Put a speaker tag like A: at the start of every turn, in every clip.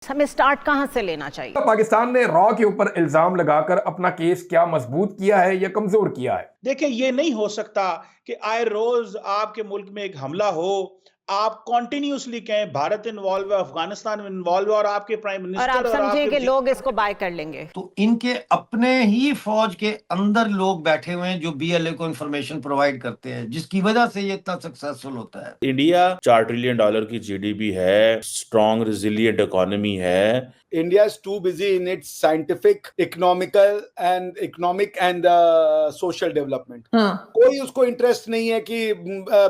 A: हमें स्टार्ट कहां से लेना चाहिए?
B: पाकिस्तान ने रॉ के ऊपर इल्जाम लगाकर अपना केस क्या मजबूत किया है या कमजोर किया है?
C: देखिए, ये नहीं हो सकता कि आए रोज आपके मुल्क में एक हमला हो, आप कॉन्टिन्यूसली कहें भारत इन्वॉल्व है, अफगानिस्तान में इन्वॉल्व है और आपके प्राइम
A: और आप
C: मिनिस्टर और
A: समझे
C: आपके
A: कि लोग इसको बाय कर लेंगे।
D: तो इनके अपने ही फौज के अंदर लोग बैठे हुए हैं जो बीएलए को इंफॉर्मेशन प्रोवाइड करते हैं, जिसकी वजह से ये इतना सक्सेसफुल होता है।
E: इंडिया $4 ट्रिलियन की जीडीपी है, स्ट्रॉन्ग रिजिलियंट इकोनॉमी है।
F: India is too busy in its scientific, economic and social development. कोई उसको इंटरेस्ट नहीं है कि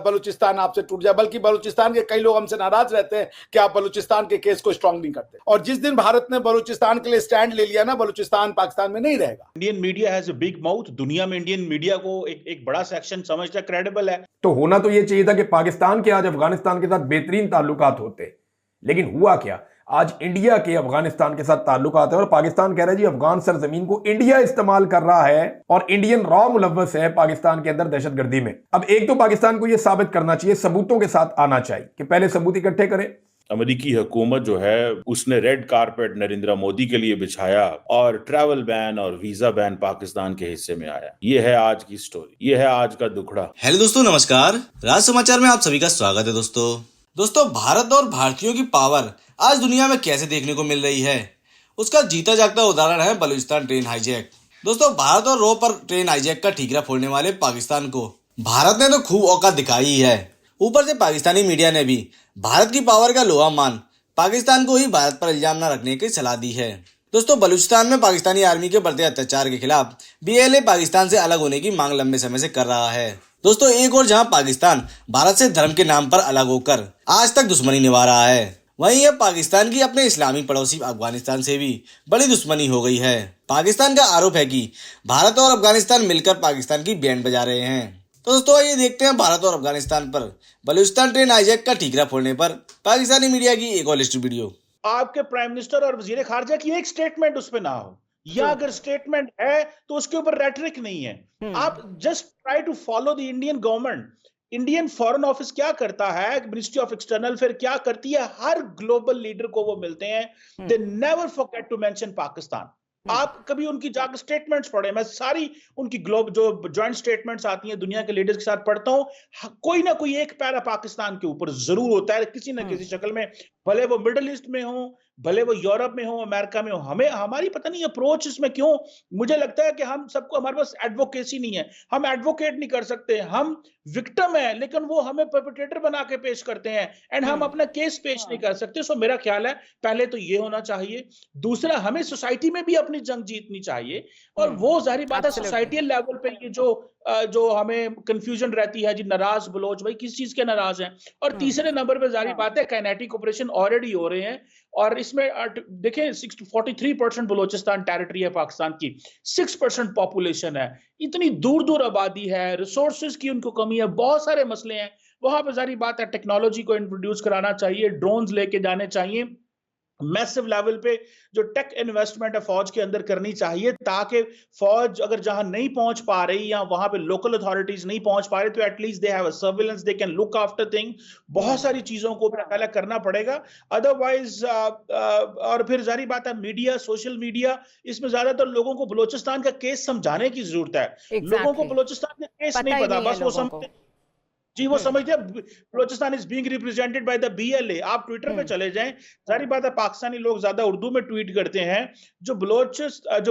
F: बलूचिस्तान आपसे टूट जाए, बल्कि बलूचिस्तान के कई लोग हमसे नाराज रहते हैं कि आप बलूचिस्तान के केस को स्ट्रांग नहीं करते। और जिस दिन भारत ने बलूचिस्तान के लिए स्टैंड ले लिया ना, बलूचिस्तान पाकिस्तान में नहीं रहेगा।
C: Indian media has a big mouth. दुनिया में इंडियन मीडिया को एक बड़ा सेक्शन समझता क्रेडिबल है।
B: तो होना तो यह चाहिए था कि पाकिस्तान के आज अफगानिस्तान के साथ बेहतरीन ताल्लुकात होते, लेकिन हुआ क्या? आज इंडिया के अफगानिस्तान के साथ ताल्लुकात है और पाकिस्तान कह रहा है जी अफगान सरजमीन को इंडिया इस्तेमाल कर रहा है और इंडियन रॉ मुलव्वस है पाकिस्तान के अंदर दहशतगर्दी में। अब एक तो पाकिस्तान को यह साबित करना चाहिए, सबूतों के साथ आना चाहिए कि पहले सबूत इकट्ठे करें।
E: अमेरिकी हुकूमत जो है उसने रेड कारपेट नरेंद्र मोदी के लिए बिछाया और ट्रैवल बैन और वीजा बैन पाकिस्तान के हिस्से में आया। ये है आज की स्टोरी, ये है आज का दुखड़ा।
G: हेलो दोस्तों, नमस्कार। राज समाचार में आप सभी का स्वागत है। दोस्तों भारत और भारतीयों की पावर आज दुनिया में कैसे देखने को मिल रही है, उसका जीता जागता उदाहरण है बलूचिस्तान ट्रेन हाईजैक। दोस्तों भारत और रो पर ट्रेन हाईजैक का ठीकरा फोड़ने वाले पाकिस्तान को भारत ने तो खूब औकात दिखाई ही है। ऊपर से पाकिस्तानी मीडिया ने भी भारत की पावर का लोहा मान पाकिस्तान को ही भारत पर इल्जाम न रखने की सलाह दी है। दोस्तों बलूचिस्तान में पाकिस्तानी आर्मी के बढ़ते अत्याचार के खिलाफ बीएलए पाकिस्तान से अलग होने की मांग लंबे समय से कर रहा है। दोस्तों एक और जहां पाकिस्तान भारत से धर्म के नाम पर अलग होकर आज तक दुश्मनी निभा रहा है, वहीं अब पाकिस्तान की अपने इस्लामी पड़ोसी अफगानिस्तान से भी बड़ी दुश्मनी हो गई है। पाकिस्तान का आरोप है कि भारत और अफगानिस्तान मिलकर पाकिस्तान की बैंड बजा रहे हैं। तो दोस्तों आइए देखते हैं भारत और अफगानिस्तान पर बलूचिस्तान ट्रेन हाईजैक का ठीकरा फोड़ने पर पाकिस्तानी मीडिया की एक और लिस्ट वीडियो।
C: आपके प्राइम मिनिस्टर और वजीर खारजा की एक स्टेटमेंट उस पर ना हो, या अगर स्टेटमेंट है तो उसके ऊपर रेटरिक नहीं है। आप just try to follow the Indian government. Indian foreign office क्या करता है, मिनिस्ट्री ऑफ एक्सटर्नल अफेयर क्या करती है, हर ग्लोबल लीडर को वो मिलते हैं। They never forget to mention Pakistan. आप कभी उनकी जाकर स्टेटमेंट्स पढ़े, मैं सारी उनकी जो जॉइंट स्टेटमेंट्स आती हैं दुनिया के लीडर्स के साथ पढ़ता हूं, कोई ना कोई एक पैरा पाकिस्तान के ऊपर जरूर होता है किसी ना किसी शक्ल में, भले वो मिडिल ईस्ट में हो, भले वो यूरोप में हो, अमेरिका में हो। हमें हमारी पता नहीं अप्रोच इसमें क्यों, मुझे लगता है कि हम सबको, हमारे पास एडवोकेसी नहीं है, हम एडवोकेट नहीं कर सकते, हम विक्टिम है लेकिन वो हमें परपेट्रेटर बना के पेश करते हैं एंड हम अपना केस पेश नहीं कर सकते। सो मेरा ख्याल है पहले तो ये होना चाहिए। दूसरा, हमें सोसाइटी में भी अपनी जंग जीतनी चाहिए और वो जाहिर बात है सोसाइटियल लेवल पे ये जो हमें कंफ्यूजन रहती है जी, नाराज बलोच भाई किस चीज के नाराज हैं। और तीसरे नंबर पे जाहिर बात है काइनेटिक ऑपरेशन ऑलरेडी हो रहे हैं और इसमें देखें 43% बलोचिस्तान टेरिटरी है पाकिस्तान की, 6% पॉपुलेशन है, इतनी दूर दूर आबादी है, रिसोर्सेज की उनको कमी है, बहुत सारे मसले हैं। वहां पे जाहिर बात है टेक्नोलॉजी को इंट्रोड्यूस कराना चाहिए, ड्रोन्स लेके जाने चाहिए, मैसिव लेवल पे जो टेक इन्वेस्टमेंट है फौज के अंदर करनी चाहिए, ताकि फौज अगर जहां नहीं पहुंच पा रही या वहां पे लोकल अथॉरिटीज नहीं पहुंच पा रही तो at least they have a surveillance, they can look after thing. बहुत सारी चीजों को भी अलग करना पड़ेगा अदरवाइज। और फिर जारी बात है मीडिया, सोशल मीडिया, इसमें ज्यादातर लोगों को बलूचिस्तान का केस समझाने की जरूरत है। लोगों को बलूचिस्तान का केस नहीं पता, बस वो समझते जी, वो समझते हैं Balochistan is being represented by the BLA. आप ट्विटर पे चले जाएं, जारी बात है पाकिस्तानी लोग ज्यादा उर्दू में ट्वीट करते हैं, जो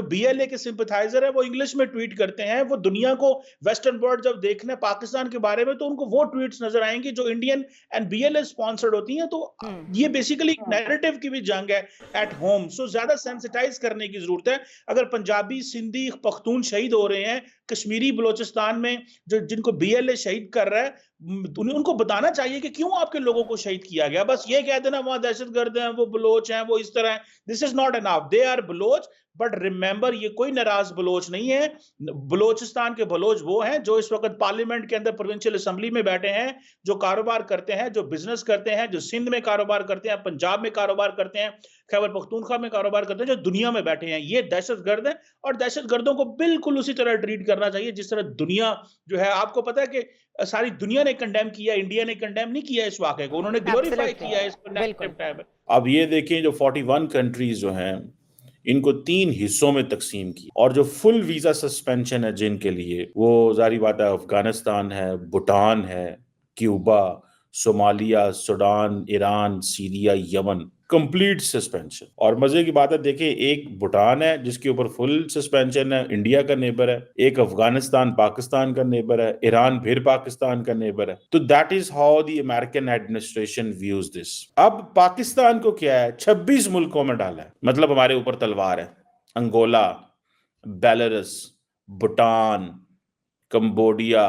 C: बीएलए के सिंपथाइजर है वो इंग्लिश में ट्वीट करते हैं। वो दुनिया को वेस्टर्न वर्ल्ड जब देखने पाकिस्तान के बारे में तो उनको वो ट्वीट्स नजर आएंगे जो इंडियन एंड बीएलए स्पॉन्सर्ड होती हैं। तो ये बेसिकली नैरेटिव की भी जंग है एट होम। सो ज्यादा सेंसिटाइज करने की जरूरत है। अगर पंजाबी, सिंधी, पख्तून शहीद हो रहे हैं कश्मीरी बलूचिस्तान में, जो जिनको बीएलए शहीद कर रहा है, उनको बताना चाहिए कि क्यों आपके लोगों को शहीद किया गया। बस ये कह देना वहां दहशतगर्द हैं, वो बलोच हैं, वो इस तरह है, this is not enough. They are Baloch, but remember ये कोई नाराज बलोच नहीं है। बलोचिस्तान के बलोच वो हैं जो इस वक्त पार्लियामेंट के अंदर प्रोविंशियल असेंबली में बैठे हैं, जो कारोबार करते हैं, जो बिजनेस करते हैं, जो सिंध में कारोबार करते हैं, पंजाब में कारोबार करते हैं, खैबर पख्तूनख्वा में कारोबार करते हैं, जो दुनिया में बैठे हैं। ये दहशतगर्द हैं और दहशतगर्दों को बिल्कुल उसी तरह ट्रीट करना चाहिए जिस तरह दुनिया जो है, आपको पता है कि सारी दुनिया ने कंडेम किया, इंडिया ने कंडेम नहीं किया इस वाकये को, उन्होंने ग्लोरीफाई
A: Absolutely.
C: किया इसको नेगेटिव
A: बिल्कुल।
C: टाइम।
E: अब ये देखें, जो 41 कंट्रीज जो हैं, इनको 3 हिस्सों में तकसीम की, और जो फुल वीजा सस्पेंशन है जिनके लिए, वो जारी बात है अफगानिस्तान है, भूटान है, Cuba, Somalia, Sudan, Iran, Syria, Yemen, complete suspension. और मजे की बात है, देखिए, एक भूटान है जिसके ऊपर फुल सस्पेंशन है, इंडिया का नेबर है, एक अफगानिस्तान पाकिस्तान का नेबर है, ईरान फिर पाकिस्तान का नेबर है। तो that is how the American administration views this. अब पाकिस्तान को क्या है, 26 मुल्कों में डाला है, मतलब हमारे ऊपर तलवार है। Angola, Belarus, Bhutan, Cambodia,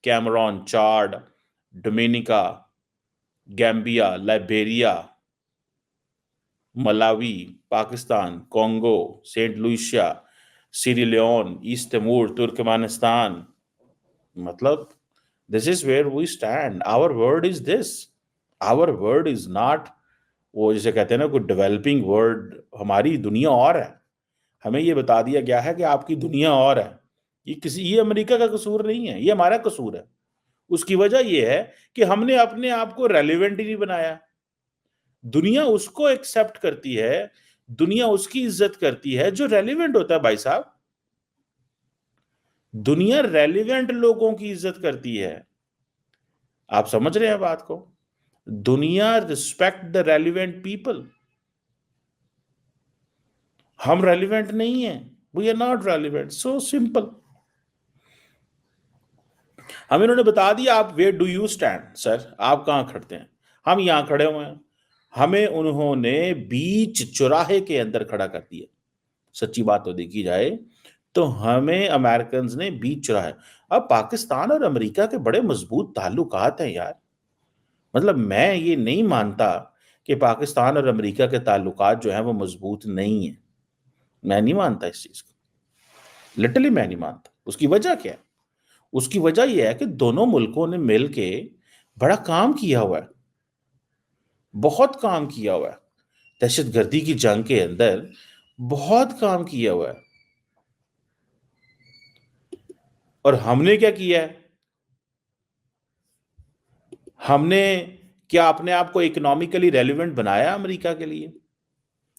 E: Cameroon, Chad, Dominica, Gambia, Liberia, Malawi, Pakistan, Congo, Saint Lucia, Sierra Leone, East Timor, Turkmenistan. मतलब this is where we stand. Our word is this. Our word is not वो जिसे कहते हैं ना, कोई डेवलपिंग वर्ड। हमारी दुनिया और है। हमें ये बता दिया गया है कि आपकी दुनिया और है। ये अमेरिका का कसूर नहीं है, ये हमारा कसूर है। उसकी वजह यह है कि हमने अपने आप को रेलिवेंट ही नहीं बनाया। दुनिया उसको एक्सेप्ट करती है, दुनिया उसकी इज्जत करती है जो रेलिवेंट होता है। भाई साहब, दुनिया रेलिवेंट लोगों की इज्जत करती है। आप समझ रहे हैं बात को? दुनिया रिस्पेक्ट द रेलिवेंट पीपल। हम रेलिवेंट नहीं है, we are not relevant. So simple. हम इन्होंने बता दिया, आप where do you stand, sir आप कहां खड़ते हैं। हम यहां खड़े हुए हैं। हमें उन्होंने बीच चौराहे के अंदर खड़ा कर दिया। सच्ची बात तो देखी जाए तो हमें अमेरिकन ने बीच चौराहे। अब पाकिस्तान और अमेरिका के बड़े मजबूत ताल्लुकात हैं यार। मतलब मैं ये नहीं मानता कि पाकिस्तान और अमेरिका के ताल्लुकात जो हैं वो मजबूत नहीं है। मैं नहीं मानता इस चीज को, लिटरली मैं नहीं मानता। उसकी वजह क्या है? उसकी वजह यह है कि दोनों मुल्कों ने मिलके बड़ा काम किया हुआ है, बहुत काम किया हुआ है। दहशतगर्दी की जंग के अंदर बहुत काम किया हुआ है। और हमने क्या किया है? हमने क्या अपने आप को इकोनॉमिकली रेलिवेंट बनाया अमेरिका के लिए?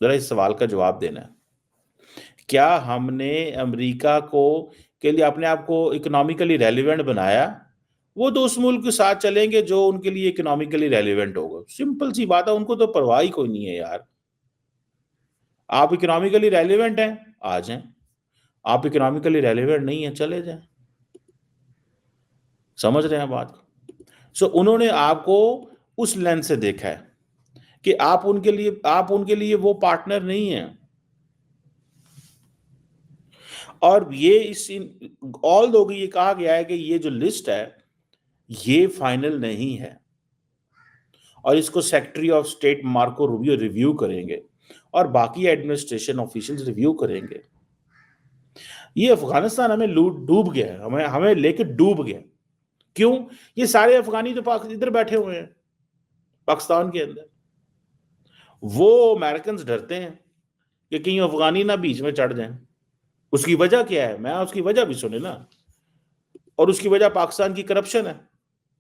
E: जरा इस सवाल का जवाब देना है। क्या हमने अमेरिका को के लिए अपने आप को इकोनॉमिकली रेलिवेंट बनाया? वो तो उस मुल्क के साथ चलेंगे जो उनके लिए इकोनॉमिकली रेलिवेंट होगा। सिंपल सी बात है, उनको तो परवाह ही कोई नहीं है यार। आप इकोनॉमिकली रेलिवेंट हैं, आ जाएं। आप इकोनॉमिकली रेलिवेंट नहीं है, चले जाएं। समझ रहे हैं बात को? सो उन्होंने आपको उस लेंस से देखा है कि आप उनके लिए वो पार्टनर नहीं है। और ये ऑल दो ये कहा गया है कि ये जो लिस्ट है ये फाइनल नहीं है, और इसको secretary of state Marco Rubio review करेंगे और बाकी एडमिनिस्ट्रेशन ऑफिशियल्स रिव्यू करेंगे। ये अफगानिस्तान हमें डूब गया है, हमें लेके डूब गया। क्यों? ये सारे अफगानी तो इधर बैठे हुए हैं पाकिस्तान के अंदर। वो अमेरिकन डरते हैं कि कहीं अफगानी ना बीच में चढ़ जाएं। उसकी वजह क्या है? मैं उसकी वजह भी सुने ना। और उसकी वजह पाकिस्तान की करप्शन है।